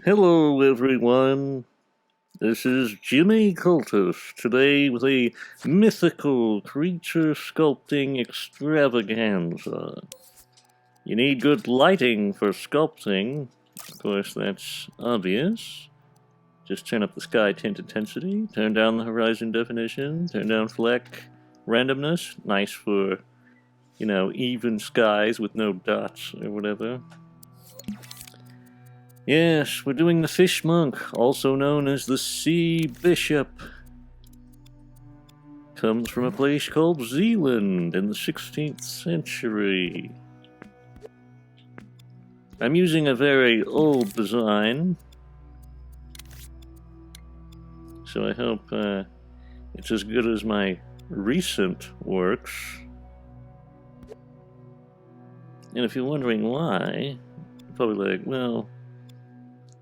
Hello, everyone. This is Jimmy Cultist, today with a mythical creature sculpting extravaganza. You need good lighting for sculpting. Of course, that's obvious. Just turn up the sky tint intensity, turn down the horizon definition, turn down fleck randomness. Nice for, even skies with no dots or whatever. Yes, we're doing the Fish Monk, also known as the Sea Bishop. Comes from a place called Zealand in the 16th century. I'm using a very old design, so I hope it's as good as my recent works. And if you're wondering why, you're probably like, well,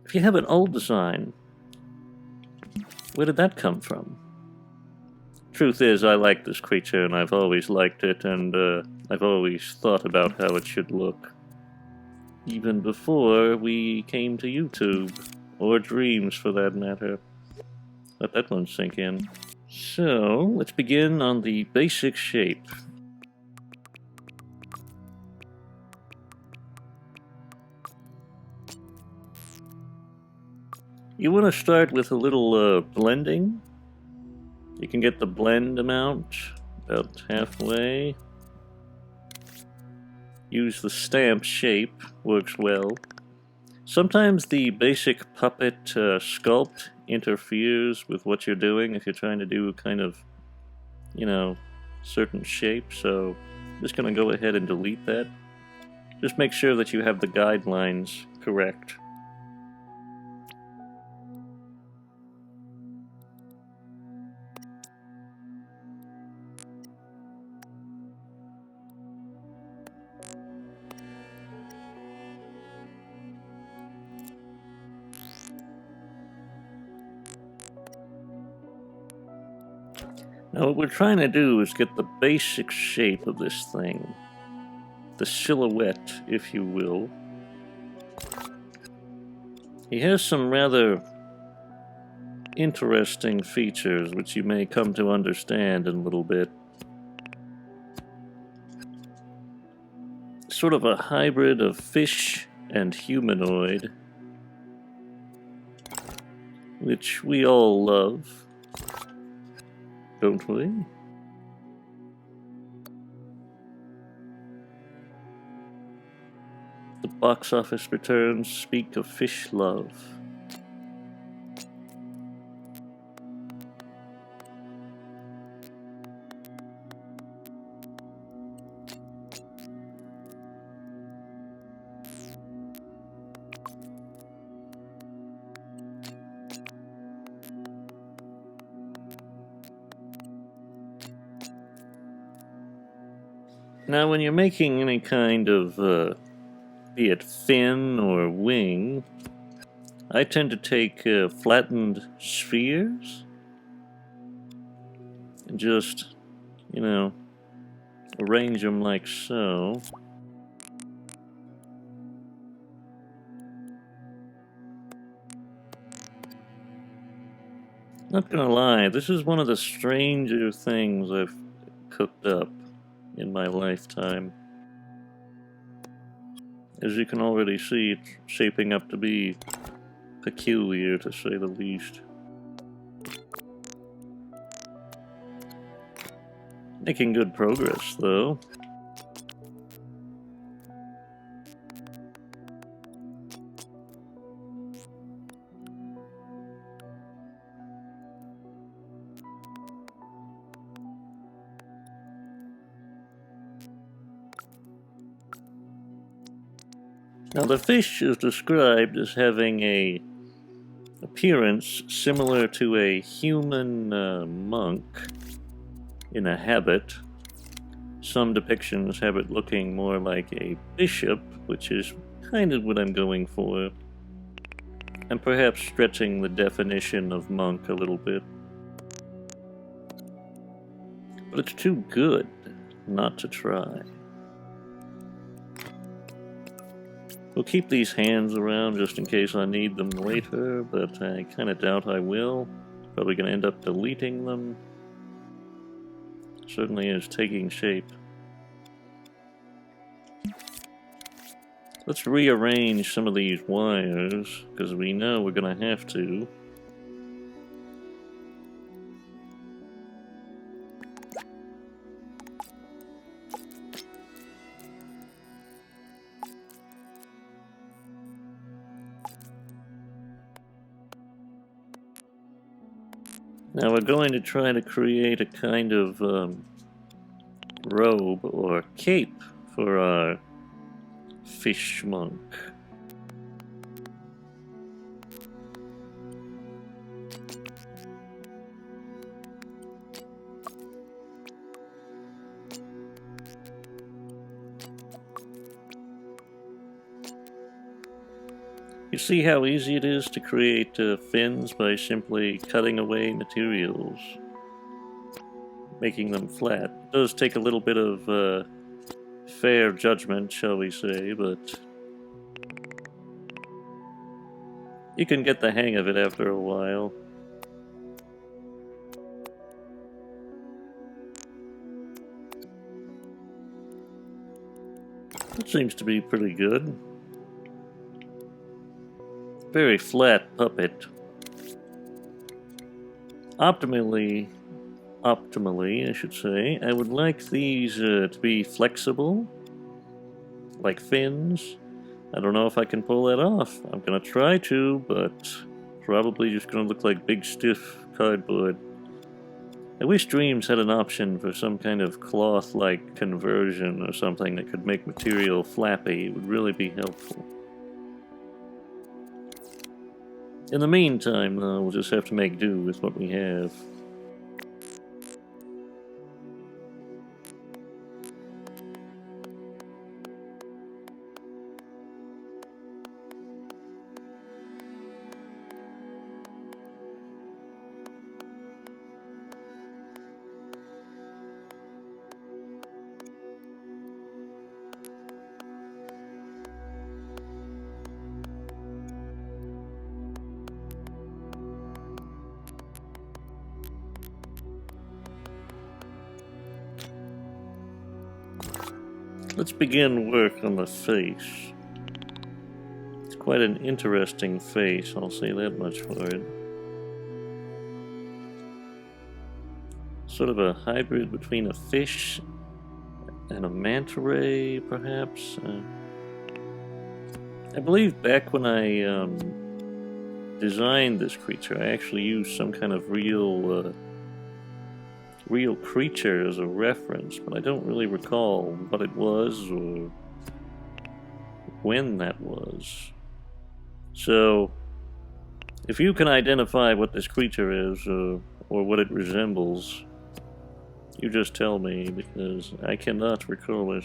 if you have an old design, where did that come from? Truth is, I like this creature, and I've always liked it, and I've always thought about how it should look. Even before we came to YouTube, or Dreams for that matter. Let that one sink in. So, let's begin on the basic shape. You want to start with a little blending. You can get the blend amount about halfway. Use the stamp shape, works well. Sometimes the basic puppet sculpt interferes with what you're doing if you're trying to do kind of, certain shape, so I'm just going to go ahead and delete that. Just make sure that you have the guidelines correct. Now what we're trying to do is get the basic shape of this thing. The silhouette, if you will. He has some rather interesting features which you may come to understand in a little bit. Sort of a hybrid of fish and humanoid, which we all love, don't we? The box office returns speak of fish love. Now, when you're making any kind of, be it fin or wing, I tend to take flattened spheres and just, arrange them like so. Not gonna lie, this is one of the stranger things I've cooked up in my lifetime. As you can already see, it's shaping up to be peculiar, to say the least. Making good progress, though. Now, the fish is described as having a appearance similar to a human monk in a habit. Some depictions have it looking more like a bishop, which is kind of what I'm going for. And perhaps stretching the definition of monk a little bit. But it's too good not to try. We'll keep these hands around just in case I need them later, but I kind of doubt I will. Probably going to end up deleting them. Certainly is taking shape. Let's rearrange some of these wires, because we know we're going to have to. Now we're going to try to create a kind of robe or cape for our fish monk. You see how easy it is to create fins by simply cutting away materials, making them flat. It does take a little bit of fair judgment, shall we say, but you can get the hang of it after a while. That seems to be pretty good. Very flat puppet. Optimally, I should say, I would like these to be flexible, like fins. I don't know if I can pull that off. I'm gonna try to, but probably just gonna look like big stiff cardboard. I wish Dreams had an option for some kind of cloth-like conversion or something that could make material flappy. It would really be helpful. In the meantime, though, we'll just have to make do with what we have. Let's begin work on the face. It's quite an interesting face, I'll say that much for it. Sort of a hybrid between a fish and a manta ray, perhaps. I believe back when I designed this creature, I actually used some kind of real creature as a reference, but I don't really recall what it was or when that was. So, if you can identify what this creature is or what it resembles, you just tell me, because I cannot recall it.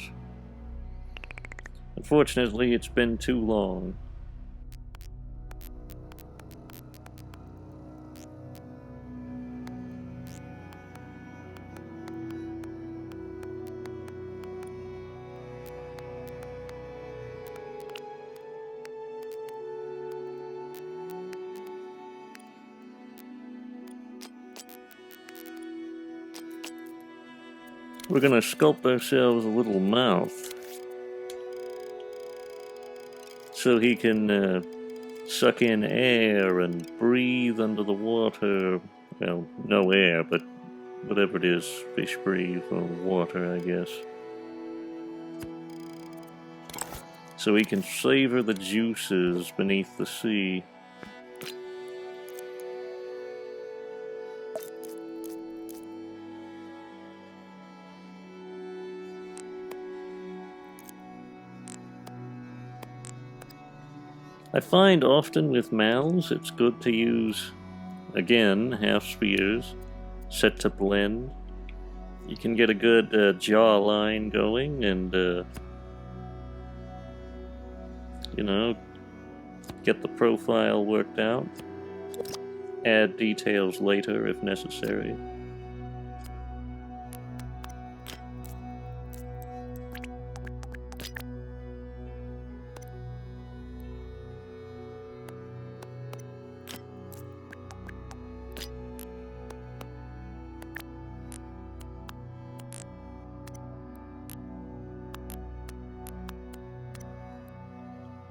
Unfortunately, it's been too long. We're gonna sculpt ourselves a little mouth so he can suck in air and breathe under the water. Well, no air, but whatever it is fish breathe, or water, I guess. So he can savor the juices beneath the sea. I find often with mouths it's good to use, again, half spheres, set to blend. You can get a good jaw line going and, you know, get the profile worked out. Add details later if necessary.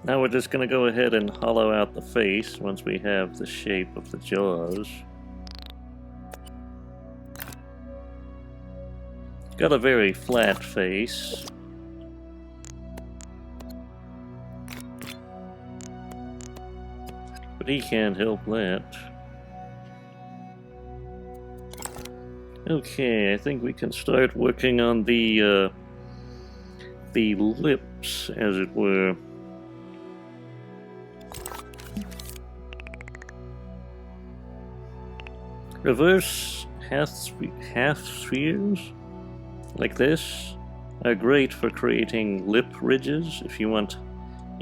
Now we're just going to go ahead and hollow out the face once we have the shape of the jaws. Got a very flat face. But he can't help that. Okay, I think we can start working on the lips, as it were. Reverse half spheres, like this, are great for creating lip ridges if you want,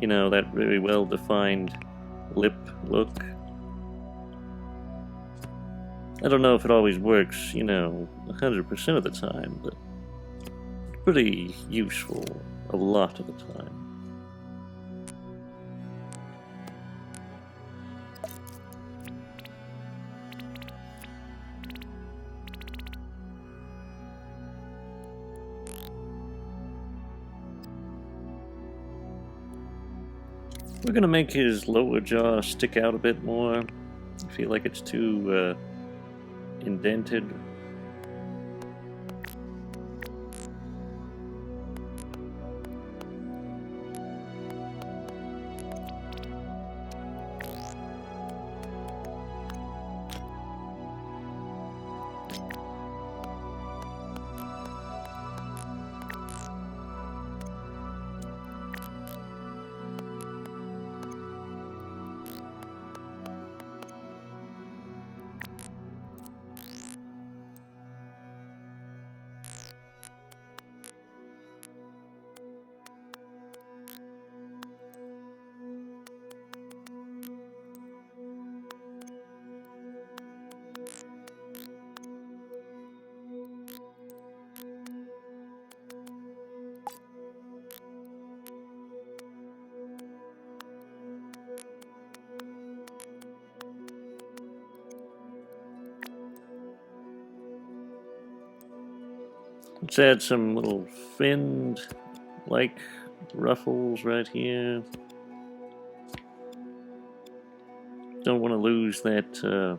you know, that very well-defined lip look. I don't know if it always works, you know, 100% of the time, but pretty useful a lot of the time. We're gonna make his lower jaw stick out a bit more. I feel like it's too indented. Let's add some little finned-like ruffles right here. Don't want to lose that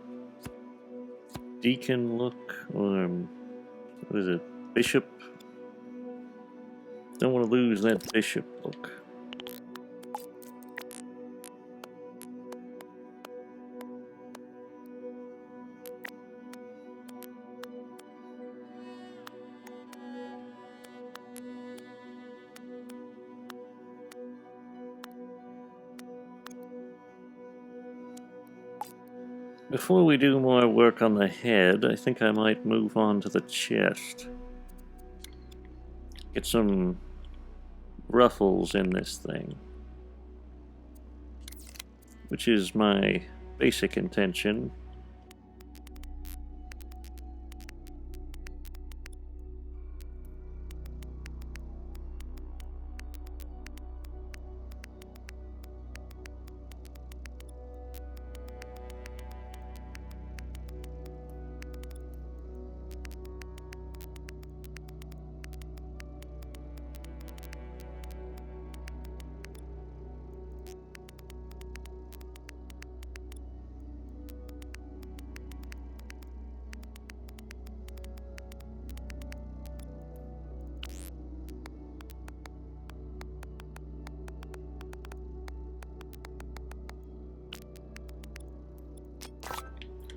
deacon look, or what is it, bishop? Don't want to lose that bishop look. Before we do more work on the head, I think I might move on to the chest. Get some ruffles in this thing, which is my basic intention.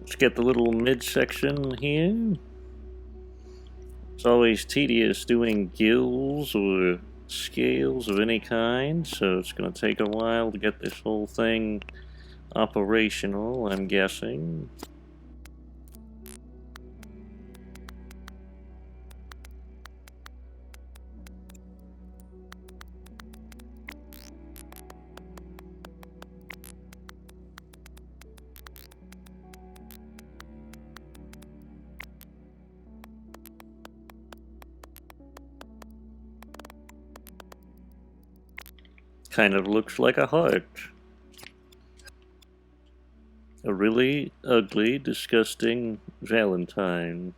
Let's get the little midsection here. It's always tedious doing gills or scales of any kind, so it's going to take a while to get this whole thing operational, I'm guessing. Kind of looks like a heart. A really ugly, disgusting Valentine.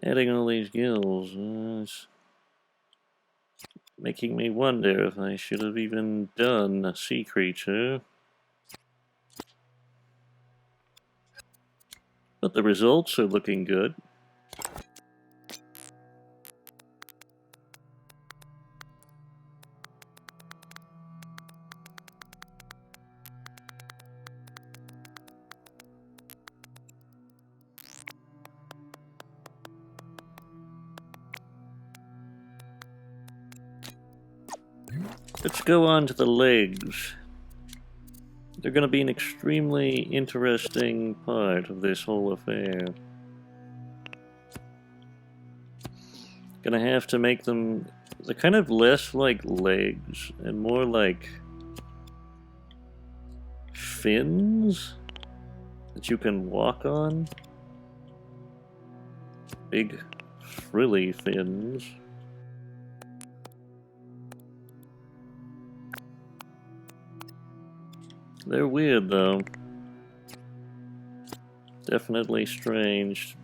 Adding all these gills is making me wonder if I should have even done a sea creature. But the results are looking good. Let's go on to the legs. They're going to be an extremely interesting part of this whole affair. Gonna have to make them... they're kind of less like legs and more like fins that you can walk on. Big frilly fins. They're weird though. Definitely strange.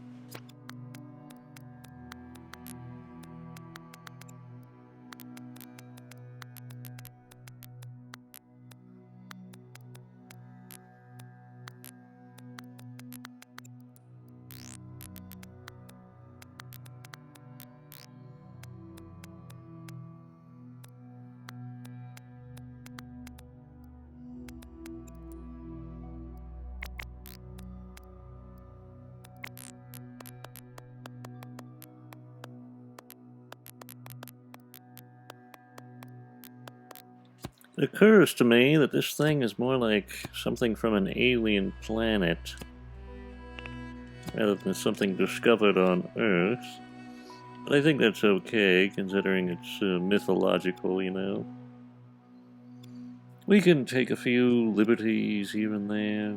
It occurs to me that this thing is more like something from an alien planet rather than something discovered on Earth. But I think that's okay, considering it's mythological, you know. We can take a few liberties here and there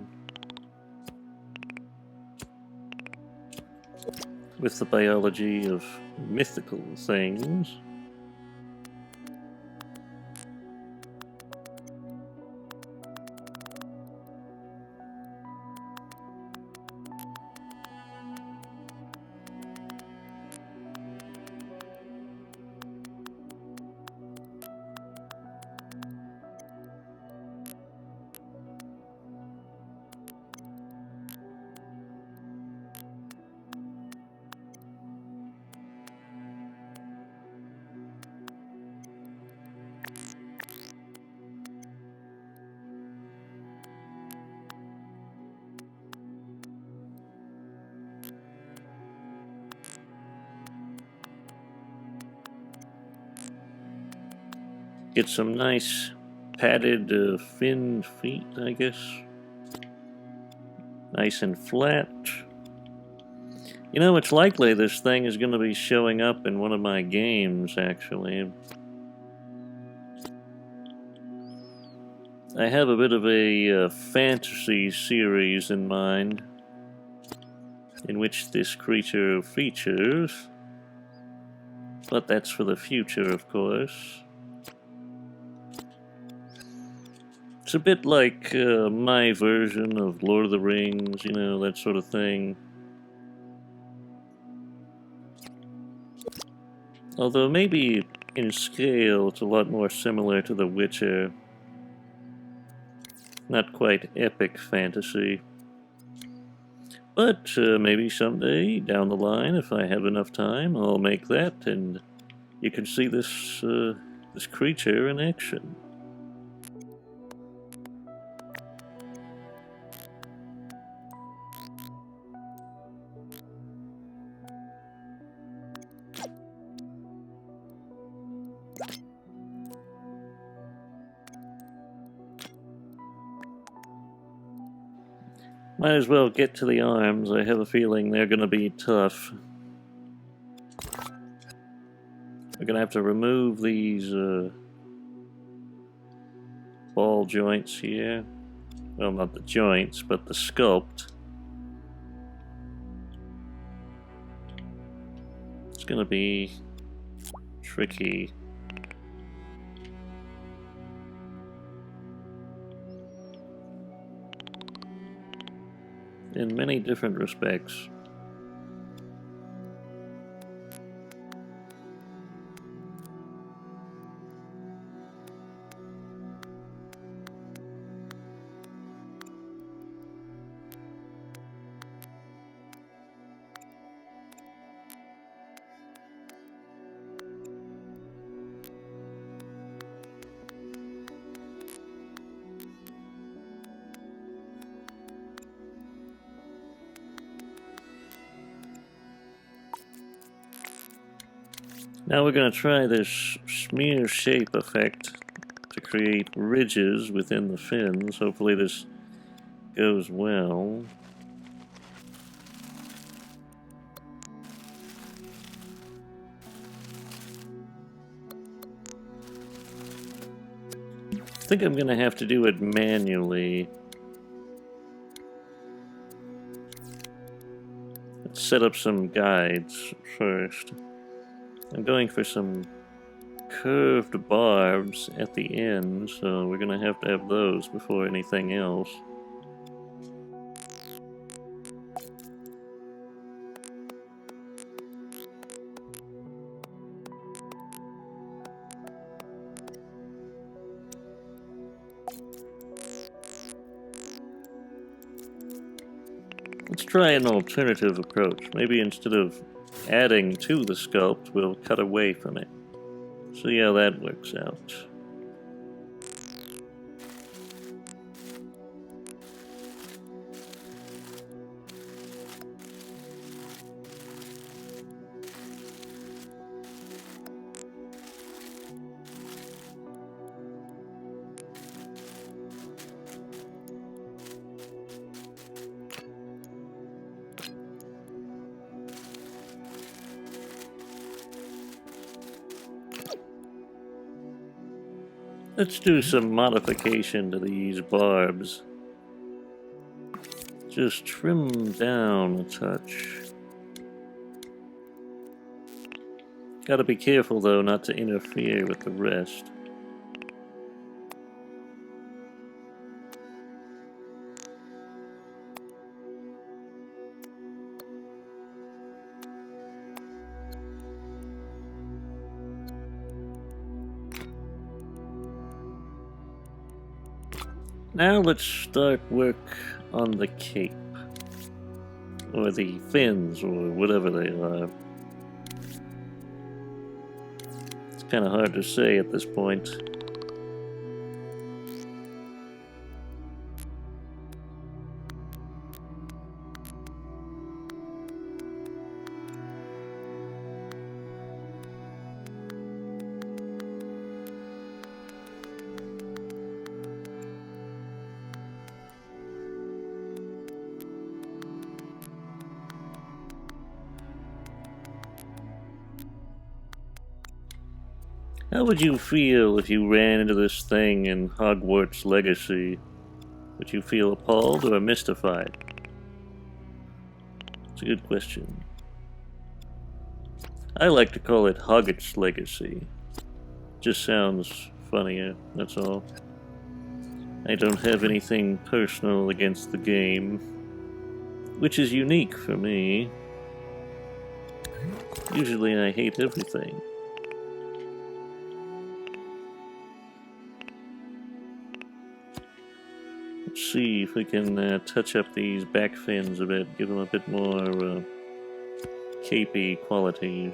with the biology of mythical things. Get some nice padded fin feet, I guess. Nice and flat. You know, it's likely this thing is going to be showing up in one of my games, actually. I have a bit of a fantasy series in mind in which this creature features, but that's for the future, of course. It's a bit like my version of Lord of the Rings, you know, that sort of thing. Although maybe in scale it's a lot more similar to The Witcher. Not quite epic fantasy. But maybe someday down the line, if I have enough time, I'll make that and you can see this, this creature in action. Might as well get to the arms. I have a feeling they're going to be tough. We're going to have to remove these ball joints here. Well, not the joints, but the sculpt. It's going to be tricky. In many different respects. Now we're going to try this smear shape effect to create ridges within the fins. Hopefully this goes well. I think I'm going to have to do it manually. Let's set up some guides first. I'm going for some curved barbs at the end, so we're going to have those before anything else. Let's try an alternative approach. Maybe instead of adding to the sculpt, we'll cut away from it. See how that works out. Let's do some modification to these barbs. Just trim down a touch. Gotta be careful though not to interfere with the rest. Now let's start work on the cape, or the fins, or whatever they are. It's kind of hard to say at this point. How would you feel if you ran into this thing in Hogwarts Legacy? Would you feel appalled or mystified? It's a good question. I like to call it Hogwarts Legacy. Just sounds funnier, that's all. I don't have anything personal against the game, which is unique for me. Usually I hate everything. Let's see if we can touch up these back fins a bit, give them a bit more capey qualities.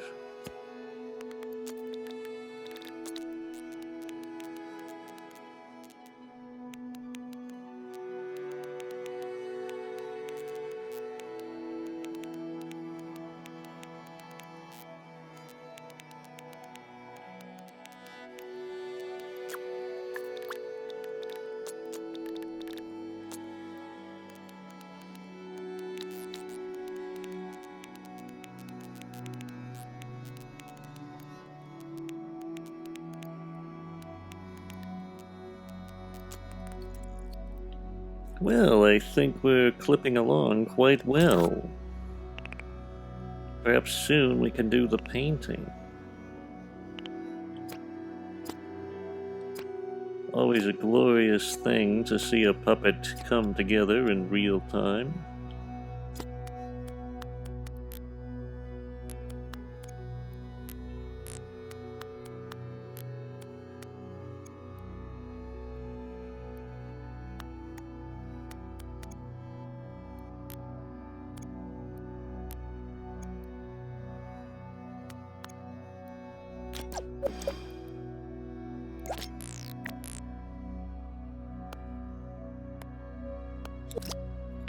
Well, I think we're clipping along quite well. Perhaps soon we can do the painting. Always a glorious thing to see a puppet come together in real time.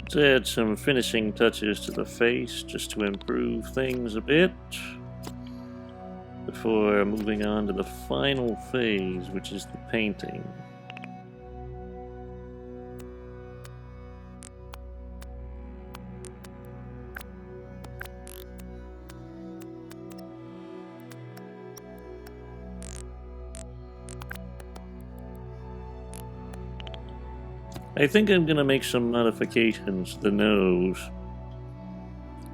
Let's add some finishing touches to the face just to improve things a bit. before moving on to the final phase, which is the painting. I think I'm going to make some modifications to the nose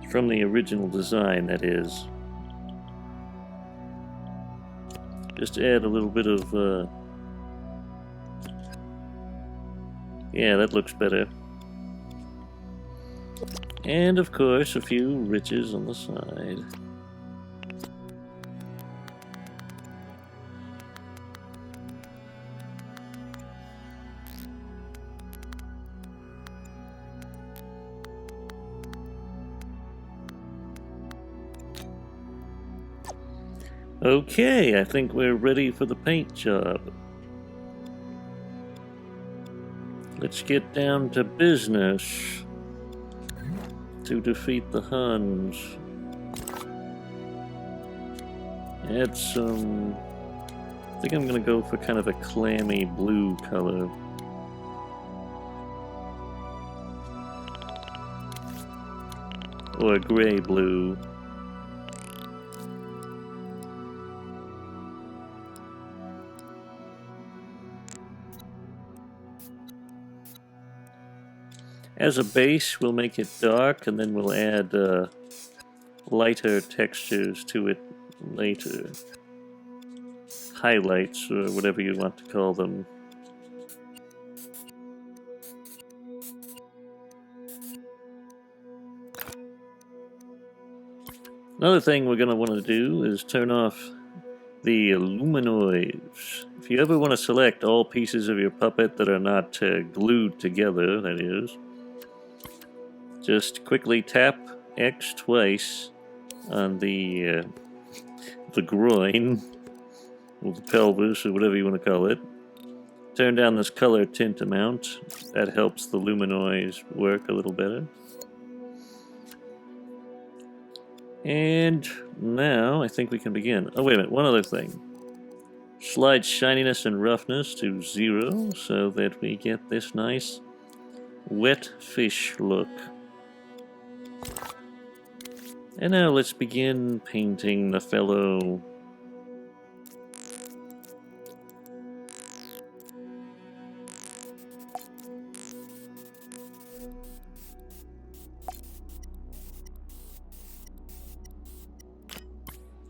from the original design, that is. Just add a little bit of, yeah, that looks better. And of course, a few ridges on the side. Okay, I think we're ready for the paint job. Let's get down to business to defeat the Huns. Add some... I think I'm gonna go for kind of a clammy blue color. Or a gray blue. As a base, we'll make it dark, and then we'll add lighter textures to it later. Highlights, or whatever you want to call them. Another thing we're going to want to do is turn off the luminoids. If you ever want to select all pieces of your puppet that are not glued together, that is, just quickly tap X twice on the groin, or the pelvis, or whatever you want to call it. Turn down this color tint amount. That helps the luminoids work a little better. And now I think we can begin. Oh, wait a minute, one other thing. Slide shininess and roughness to 0 so that we get this nice wet fish look. And now let's begin painting the fellow.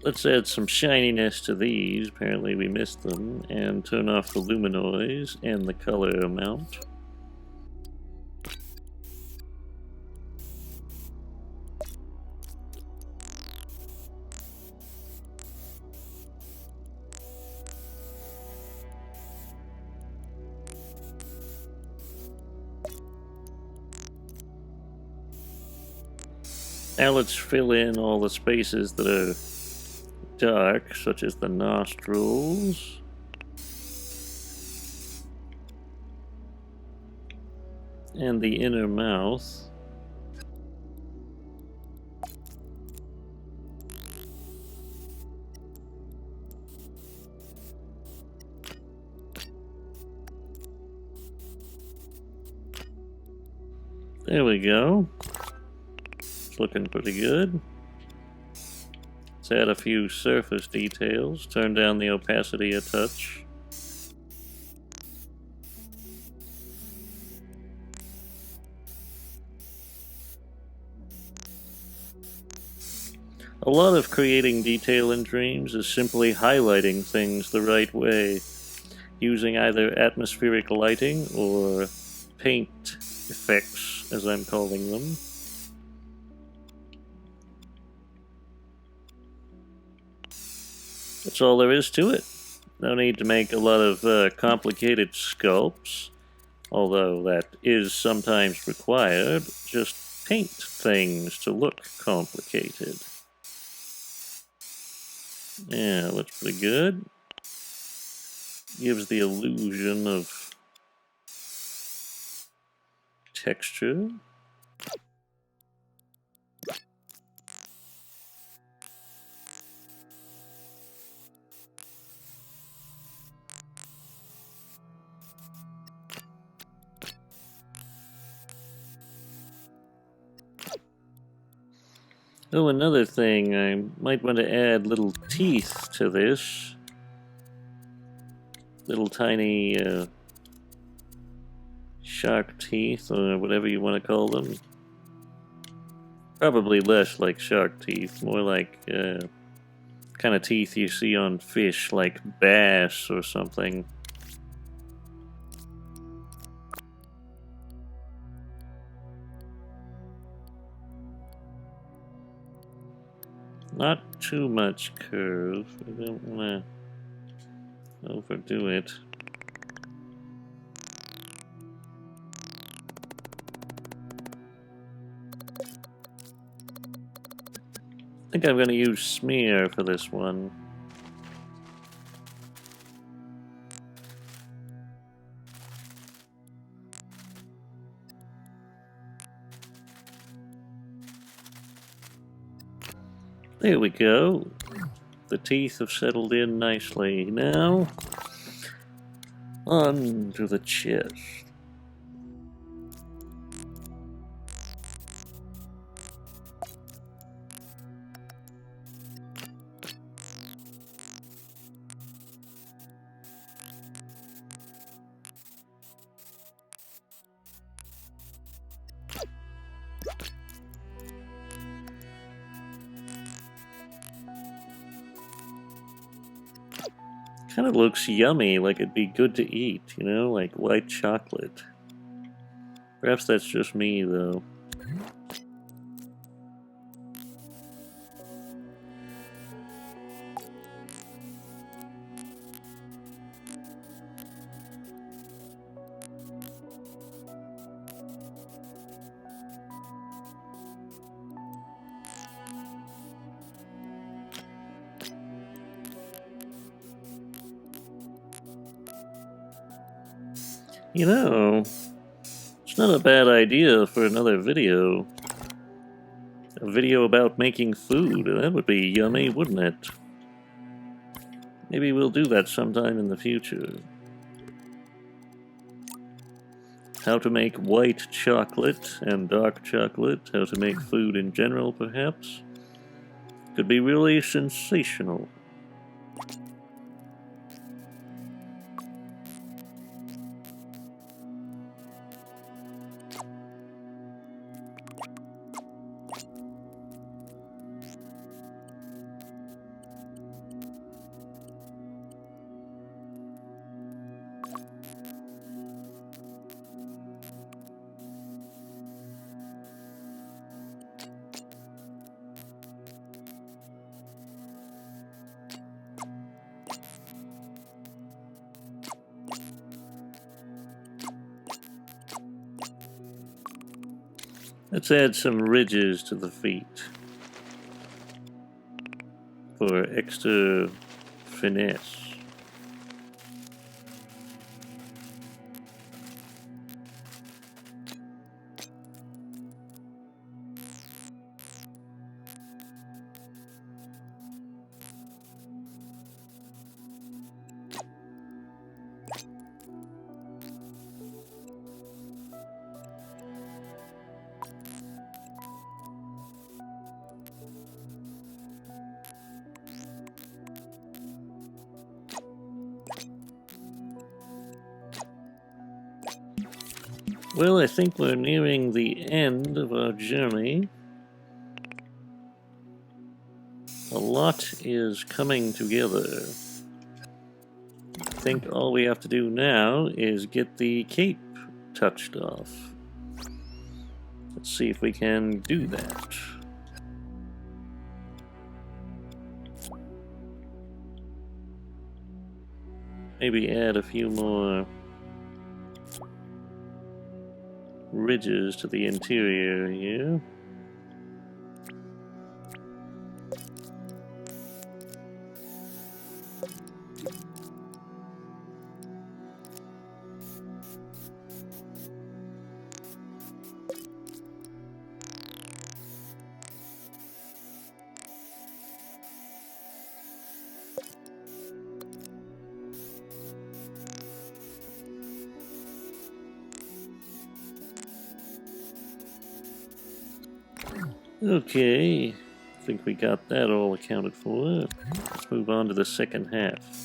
Let's add some shininess to these, apparently we missed them, and turn off the luminoids and the color amount. Now let's fill in all the spaces that are dark, such as the nostrils. And the inner mouth. There we go. It's looking pretty good. Let's add a few surface details. Turn down the opacity a touch. A lot of creating detail in Dreams is simply highlighting things the right way, using either atmospheric lighting or paint effects, as I'm calling them. That's all there is to it. No need to make a lot of complicated sculpts, although that is sometimes required. Just paint things to look complicated. Yeah, looks pretty good. Gives the illusion of texture. Oh, another thing, I might want to add little teeth to this. Little tiny shark teeth, or whatever you want to call them. Probably less like shark teeth, more like kind of teeth you see on fish, like bass or something. Not too much curve. We don't want to overdo it. I think I'm going to use smear for this one. There we go. The teeth have settled in nicely. Now, on to the chest. Kind of looks yummy, like it'd be good to eat, you know, like white chocolate. Perhaps that's just me, though. You know, it's not a bad idea for another video. A video about making food. That would be yummy, wouldn't it? Maybe we'll do that sometime in the future. How to make white chocolate and dark chocolate. How to make food in general, perhaps. Could be really sensational. Let's add some ridges to the feet for extra finesse. Well, I think we're nearing the end of our journey. A lot is coming together. I think all we have to do now is get the cape touched off. Let's see if we can do that. Maybe add a few more ridges to the interior here. Okay, think we got that all accounted for. Let's move on to the second half.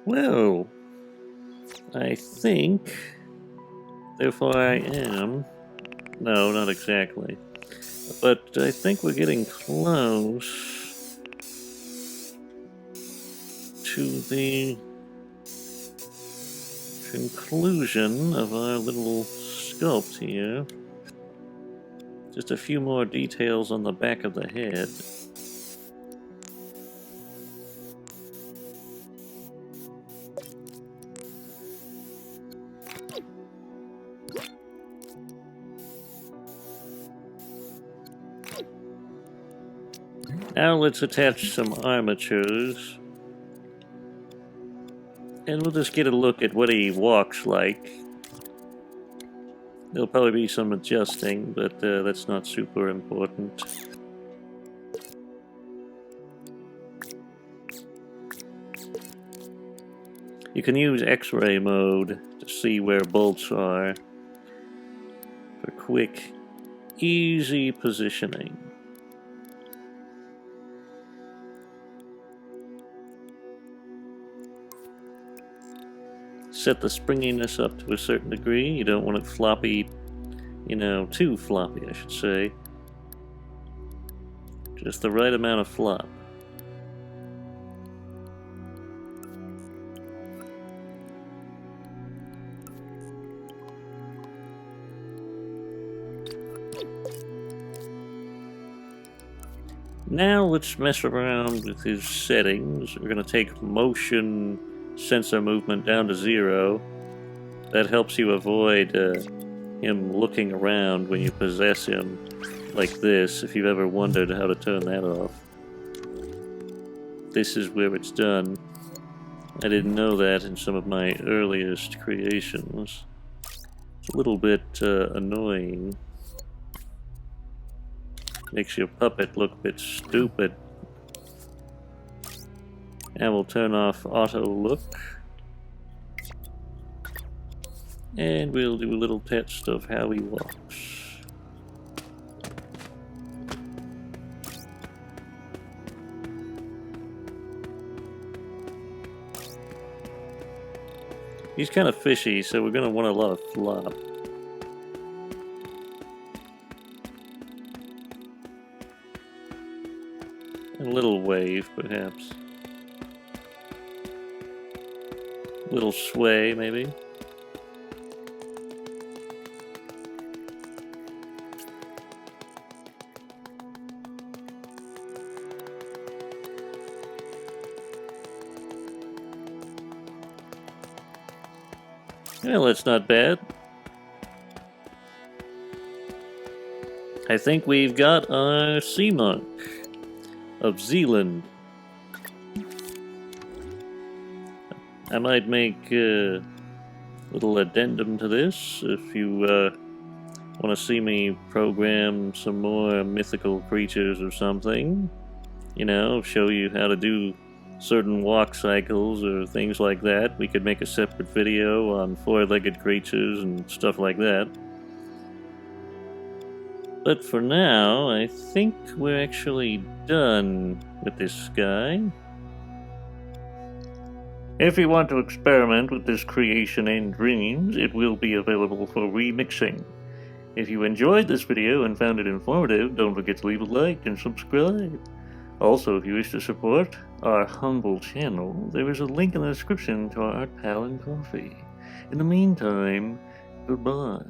Well, I think, therefore I am, no, not exactly, but I think we're getting close to the conclusion of our little sculpt here. Just a few more details on the back of the head. Now let's attach some armatures. And we'll just get a look at what he walks like. There'll probably be some adjusting, but that's not super important. You can use X-ray mode to see where bolts are for quick, easy positioning. Set the springiness up to a certain degree. You don't want it floppy, you know, too floppy, I should say. Just the right amount of flop. Now let's mess around with his settings. We're going to take motion sensor movement down to 0. That helps you avoid him looking around when you possess him like this, if you've ever wondered how to turn that off. This is where it's done. I didn't know that in some of my earliest creations. It's a little bit annoying. Makes your puppet look a bit stupid. And we'll turn off auto look. And we'll do a little test of how he walks. He's kind of fishy, so we're going to want a lot of flop. And a little wave, perhaps. Little sway, maybe. Well, that's not bad. I think we've got our Sea Monk of Zealand. I might make a little addendum to this if you want to see me program some more mythical creatures or something. You know, show you how to do certain walk cycles or things like that. We could make a separate video on four-legged creatures and stuff like that. But for now, I think we're actually done with this guy. If you want to experiment with this creation in Dreams, it will be available for remixing. If you enjoyed this video and found it informative, don't forget to leave a like and subscribe. Also, if you wish to support our humble channel, there is a link in the description to our art pal and coffee. In the meantime, goodbye.